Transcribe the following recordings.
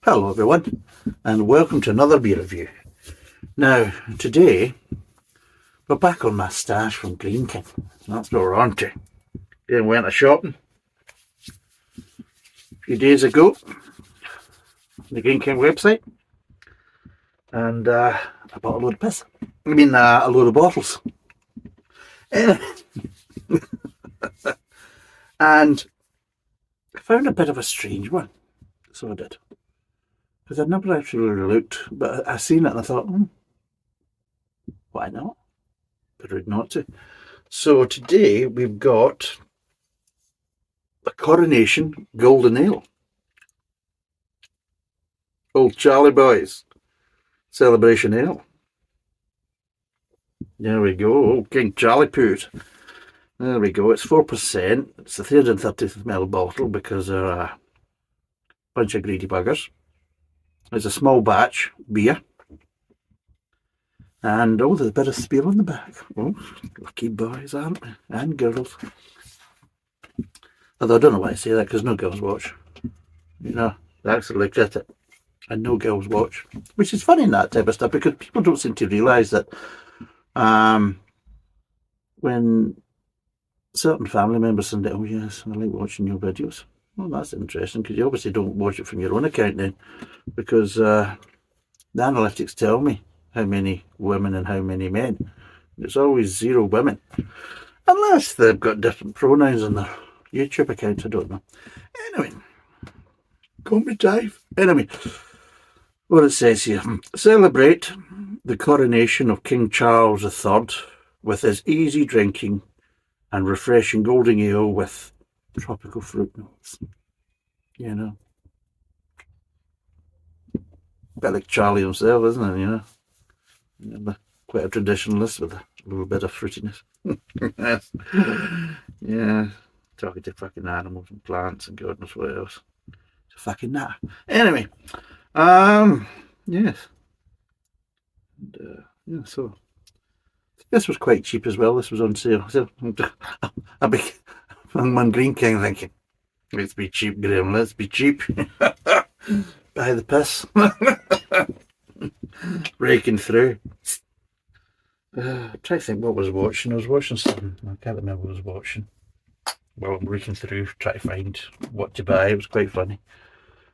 Hello everyone, and welcome to another beer review. Now, today we're back on my stash from Greene. That's what we're on to. Then went a shopping a few days ago on the Greene website, and I bought a load of piss. A load of bottles. Eh, and I found a bit of a strange one, so I did. Because I'd never actually really looked, but I seen it and I thought, why not? But rude not to. So today we've got the Coronation Golden Ale. Old Charlie Boys Celebration Ale. There we go. Old King Charlie Poot. There we go. It's 4%. It's a 330ml bottle because they're a bunch of greedy buggers. It's a small batch beer. And there's a bit of spiel on the back. Oh, lucky boys, aren't they? And girls. Although I don't know why I say that because no girls watch. You know, they actually look at it. And no girls watch. Which is funny in that type of stuff because people don't seem to realise that when certain family members say, oh yes, I like watching your videos. Well, that's interesting because you obviously don't watch it from your own account then, because the analytics tell me how many women and how many men. It's always 0 women, unless they've got different pronouns on their YouTube account. I don't know. Anyway, call me Dave. Anyway, what it says here: celebrate the coronation of King Charles III with his easy drinking and refreshing golden ale with tropical fruit notes. You know, a bit like Charlie himself, isn't it? You know, quite a traditionalist with a little bit of fruitiness. Yeah, talking to fucking animals and plants and God knows what else. It's a fucking natter. Anyway, yes, and, yeah. So this was quite cheap as well. This was on sale. So a big one Greene King thinking, let's be cheap, Graham. Let's be cheap. Buy the piss. Raking through. Try to think what I was watching. I was watching something. I can't remember what I was watching. Well, I'm raking through, trying to find what to buy. It was quite funny.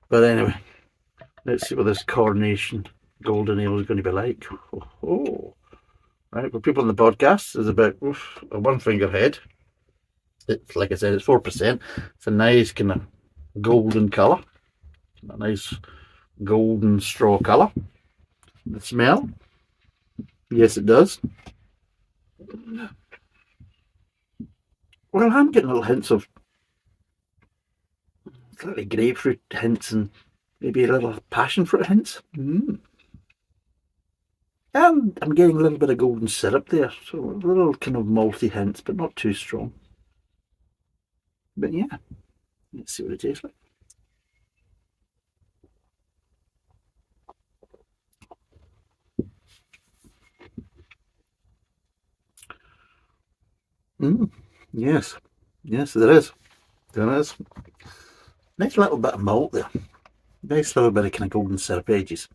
But anyway, let's see what this Coronation Golden Ale is going to be like. Oh. Right, for people on the podcast, there's about a one finger head. It's like I said, it's 4%. It's a nice kind of golden colour. A nice golden straw colour. The smell, yes, it does. Well, I'm getting little hints of slightly grapefruit hints and maybe a little passion fruit hints. And I'm getting a little bit of golden syrup there, so a little kind of malty hints, but not too strong. But yeah, let's see what it tastes like. Yes, yes, there is. There is. Nice little bit of malt there. Nice little bit of kind of golden syrup edges.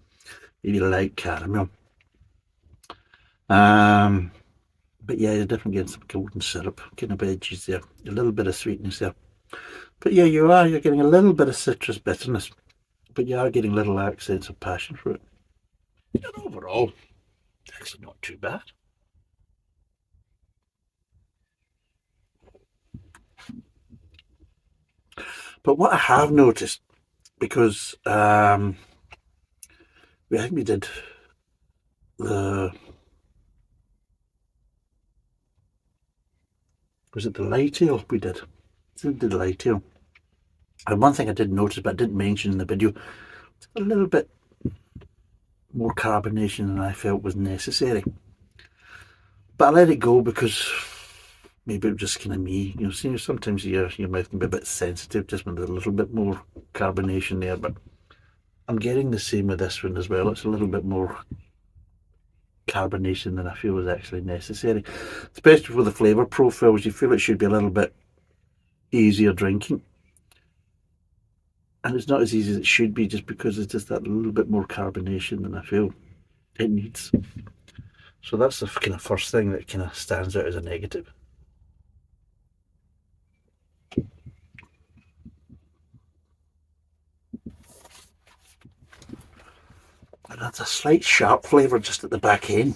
Maybe light caramel. But yeah, you're definitely getting some golden syrup kind of edges there. A little bit of sweetness there. But yeah, you're getting a little bit of citrus bitterness. But you are getting little accents of passion fruit. And overall, it's actually not too bad. But what I have noticed, because I think we did the, was it the light ale we did? We did the light ale. And one thing I did notice, but I didn't mention in the video, it's a little bit more carbonation than I felt was necessary. But I let it go because maybe it was just kind of me. You know, sometimes your mouth can be a bit sensitive just when there's a little bit more carbonation there. But I'm getting the same with this one as well. It's a little bit more carbonation than I feel is actually necessary. Especially for the flavour profiles, you feel it should be a little bit easier drinking. and it's not as easy as it should be just because it's just that little bit more carbonation than I feel it needs. So that's the kind of first thing that kind of stands out as a negative. And that's a slight sharp flavour just at the back end.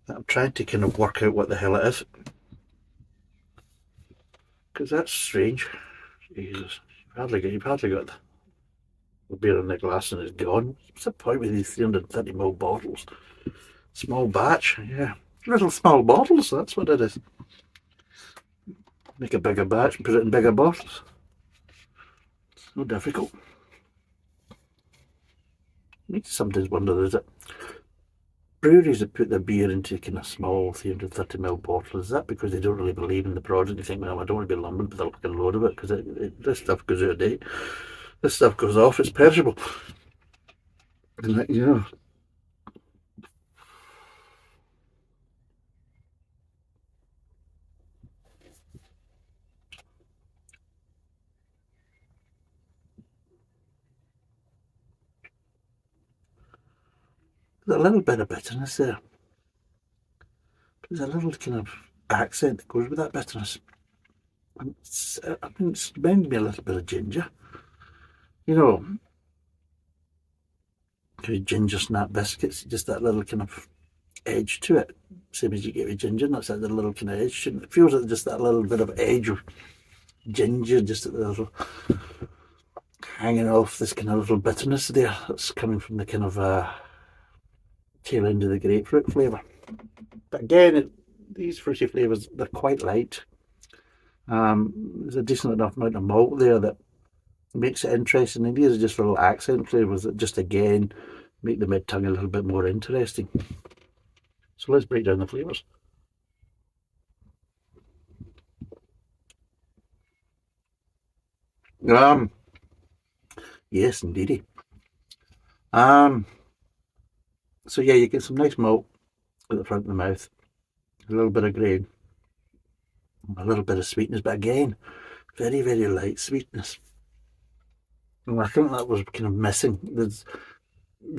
I'm trying to kind of work out what the hell it is, because that's strange. Jesus, you've hardly got the beer in the glass and it's gone. What's the point with these 330ml bottles? Small batch, yeah. Little small bottles, that's what it is. Make a bigger batch and put it in bigger bottles. It's not difficult. I sometimes wonder, is it breweries that put their beer into kind of small 330ml bottles, is that because they don't really believe in the product? You think, well, I don't want to be lumbered with a fucking load of it because this stuff goes out of date. This stuff goes off, it's perishable. And you know, there's a little bit of bitterness there. There's a little kind of accent that goes with that bitterness. And it's reminded me a little bit of ginger. You know, ginger snap biscuits, just that little kind of edge to it. Same as you get with ginger nuts, that little kind of edge. It feels like just that little bit of edge of ginger, just at the little hanging off this kind of little bitterness there that's coming from the kind of tail end of the grapefruit flavour. But again, these fruity flavours, they're quite light. There's a decent enough amount of malt there that makes it interesting, and these are just little accent flavours that just again make the mid-tongue a little bit more interesting. So let's break down the flavours. Yes, indeedy. So yeah, you get some nice malt at the front of the mouth, a little bit of grain, a little bit of sweetness, but again, very, very light sweetness. And I think that was kind of missing. There's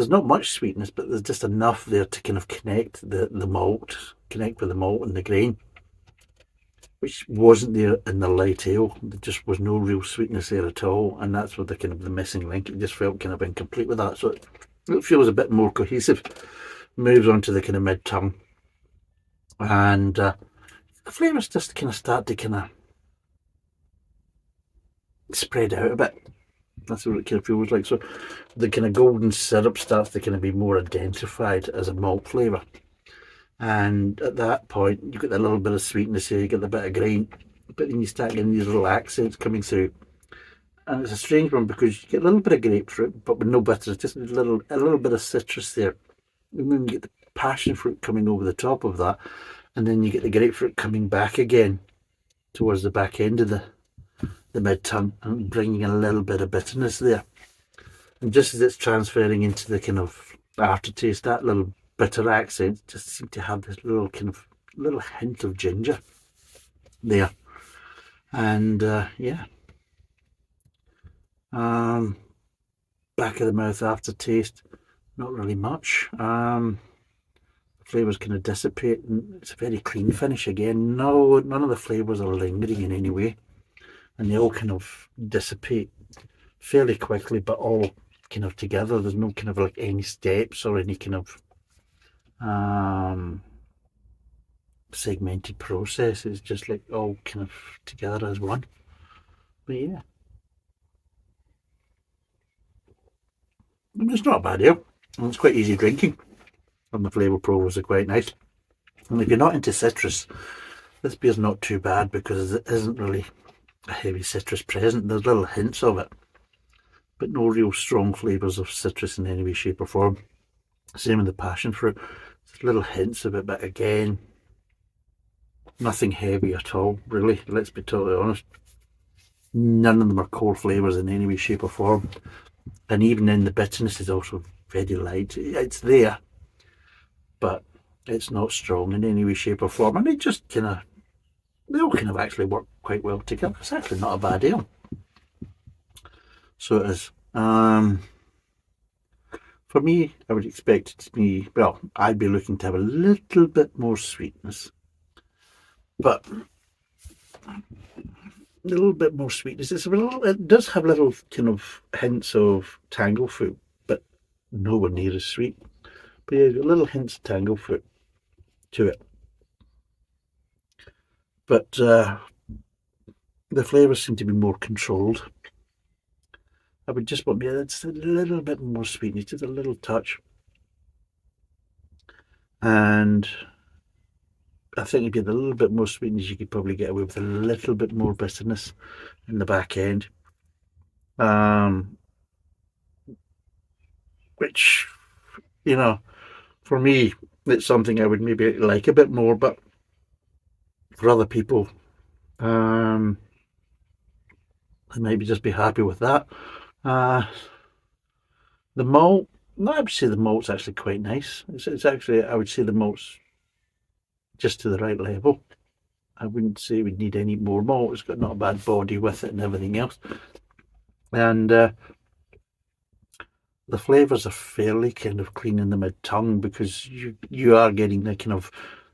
not much sweetness, but there's just enough there to kind of connect the malt, connect with the malt and the grain, which wasn't there in the light ale. There just was no real sweetness there at all, and that's what the kind of the missing link. It just felt kind of incomplete with that. So it feels a bit more cohesive. Moves on to the kind of mid tongue, and the flavours just kind of start to kind of spread out a bit. That's what it kind of feels like. So the kind of golden syrup starts to kind of be more identified as a malt flavour. And at that point, you get that little bit of sweetness here, you get a bit of grain, but then you start getting these little accents coming through. And it's a strange one because you get a little bit of grapefruit, but with no bitterness, just a little bit of citrus there. And then you get the passion fruit coming over the top of that, and then you get the grapefruit coming back again towards the back end of the mid-tongue and bringing a little bit of bitterness there. And just as it's transferring into the kind of aftertaste, that little bitter accent just seemed to have this little kind of little hint of ginger there. And yeah, back of the mouth aftertaste, not really much. The flavours kind of dissipate, and it's a very clean finish again. No, none of the flavours are lingering in any way, and they all kind of dissipate fairly quickly, but all kind of together. There's no kind of like any steps or any kind of segmented process. It's just like all kind of together as one. But yeah, it's not a bad ale, and it's quite easy drinking, and the flavour profiles are quite nice. And if you're not into citrus, this beer's not too bad because it isn't really a heavy citrus present. There's little hints of it, but no real strong flavours of citrus in any way, shape or form. Same with the passion fruit. There's little hints of it, but again, nothing heavy at all, really. Let's be totally honest. None of them are core flavours in any way, shape or form. And even in the bitterness is also very light. It's there, but it's not strong in any way, shape or form. And they all kind of actually work quite well together. It's actually not a bad ale. So it is. For me, I would expect it to be, well, I'd be looking to have a little bit more sweetness. But a little bit more sweetness. It does have little kind of hints of tanglefoot, but nowhere near as sweet. But yeah, little hints of tanglefoot to it. But the flavours seem to be more controlled. I would just want just a little bit more sweetness, just a little touch. And I think if you had a little bit more sweetness, you could probably get away with a little bit more bitterness in the back end. Which, you know, for me, it's something I would maybe like a bit more, but for other people, they maybe just be happy with that. The malt, no, I would say the malt's actually quite nice. It's actually, I would say the malt's just to the right level. I wouldn't say we'd need any more malt. It's got not a bad body with it and everything else. And the flavours are fairly kind of clean in the mid-tongue, because you are getting the kind of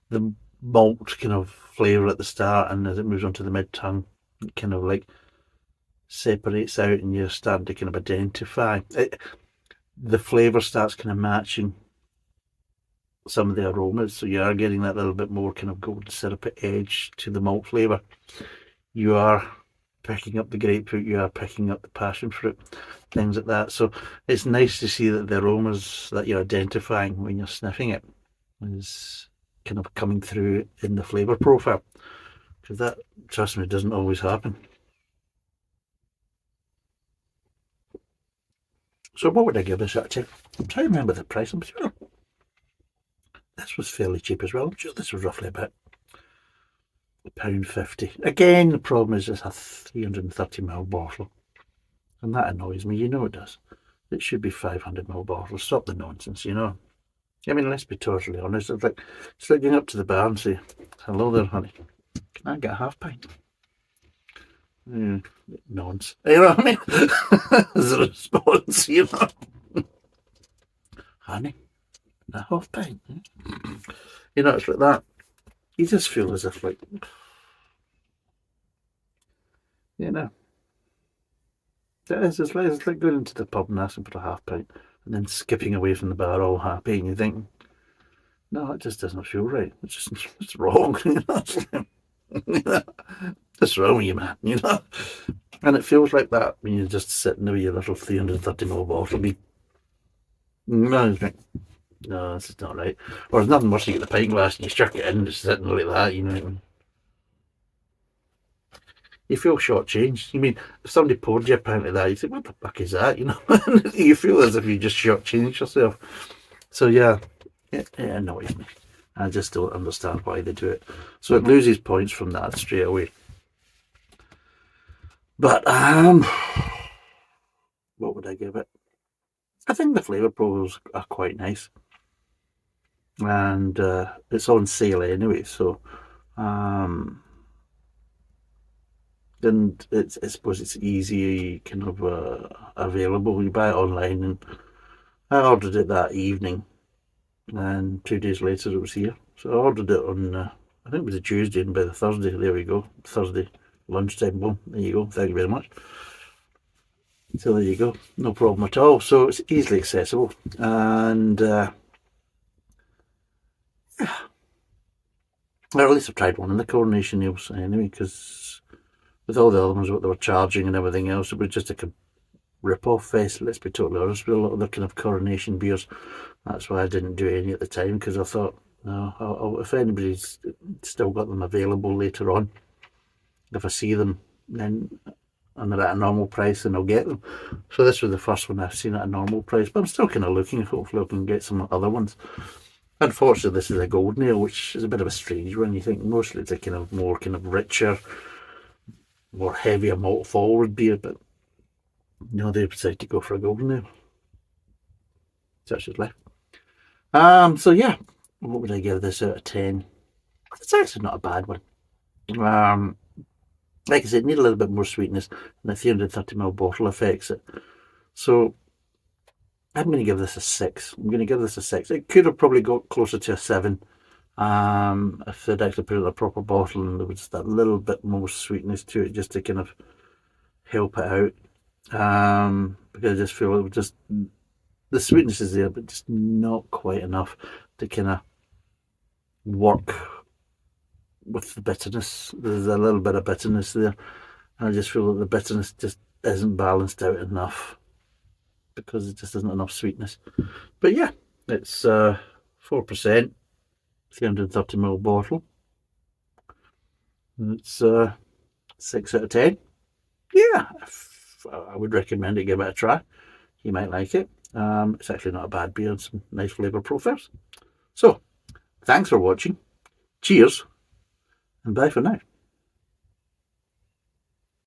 the malt kind of flavour at the start, and as it moves on to the mid-tongue, it kind of like separates out and you're starting to kind of identify it. The flavour starts kind of matching some of the aromas, so you are getting that little bit more kind of golden syrupy edge to the malt flavour. You are picking up the grapefruit, you are picking up the passion fruit, things like that. So it's nice to see that the aromas that you're identifying when you're sniffing it is kind of coming through in the flavour profile, because that, trust me, doesn't always happen. So what would I give this actually? I'm trying to remember the price. I'm sure this was fairly cheap as well. I'm sure this was roughly about £1.50. Again, the problem is it's a 330ml bottle, and that annoys me. You know it does. It should be 500ml bottle. Stop the nonsense, you know. I mean, let's be totally honest. It's like going up to the bar and say, "Hello there, honey. Can I get a half pint?" Nonsense. You know what I mean? As a response, you know. Honey, a half pint. You know, it's like that. You just feel as if, like, you know, it's like going into the pub and asking for a half pint and then skipping away from the bar all happy, and you think, no, it just doesn't feel right. It's wrong. You know? What's wrong with you, man? You know? And it feels like that when you're just sitting there with your little 330ml bottle. No, this is not right. Or there's nothing worse than you get the pint glass and you chuck it in, just sitting like that, you know. You feel shortchanged. You mean, if somebody poured you a pint of that, you think, what the fuck is that? You know, you feel as if you just shortchanged yourself. So yeah, it annoys me. I just don't understand why they do it. So it loses points from that straight away. But what would I give it? I think the flavour profiles are quite nice, and it's on sale anyway. So and I suppose it's easy, kind of available. You buy it online, and I ordered it that evening, and 2 days later it was here. So I ordered it on, I think it was a Tuesday, and by the Thursday, there we go, Thursday lunchtime. Boom, there you go. Thank you very much. So there you go, no problem at all. So it's easily accessible, and yeah, well, at least I've tried one in the Coronation ales anyway, because with all the other ones, what they were charging and everything else, it was just a rip-off fest. Let's be totally honest, with a lot of the kind of Coronation beers. That's why I didn't do any at the time, because I thought, no, if anybody's still got them available later on, if I see them, then and they're at a normal price, then I'll get them. So this was the first one I've seen at a normal price, but I'm still kind of looking. Hopefully I can get some other ones. Unfortunately, this is a golden ale, which is a bit of a strange one. You think mostly it's a kind of more kind of richer, more heavier malt forward beer, but no, they decided to go for a golden ale. Such is life. So yeah, what would I give this out of 10? It's actually not a bad one. like I said, need a little bit more sweetness, and the 330ml bottle affects it. So I'm going to give this a 6. I'm going to give this a 6. It could have probably got closer to a 7 if they'd actually put it in a proper bottle and there was just that little bit more sweetness to it just to kind of help it out. Because I just feel it was just, the sweetness is there, but just not quite enough to kind of work with the bitterness. There's a little bit of bitterness there. And I just feel that the bitterness just isn't balanced out enough because it just isn't enough sweetness. But yeah, it's 4%, 330ml bottle. It's 6 out of 10. Yeah, I would recommend it. Give it a try. You might like it. It's actually not a bad beer and some nice flavour profiles. So, thanks for watching. Cheers, and bye for now.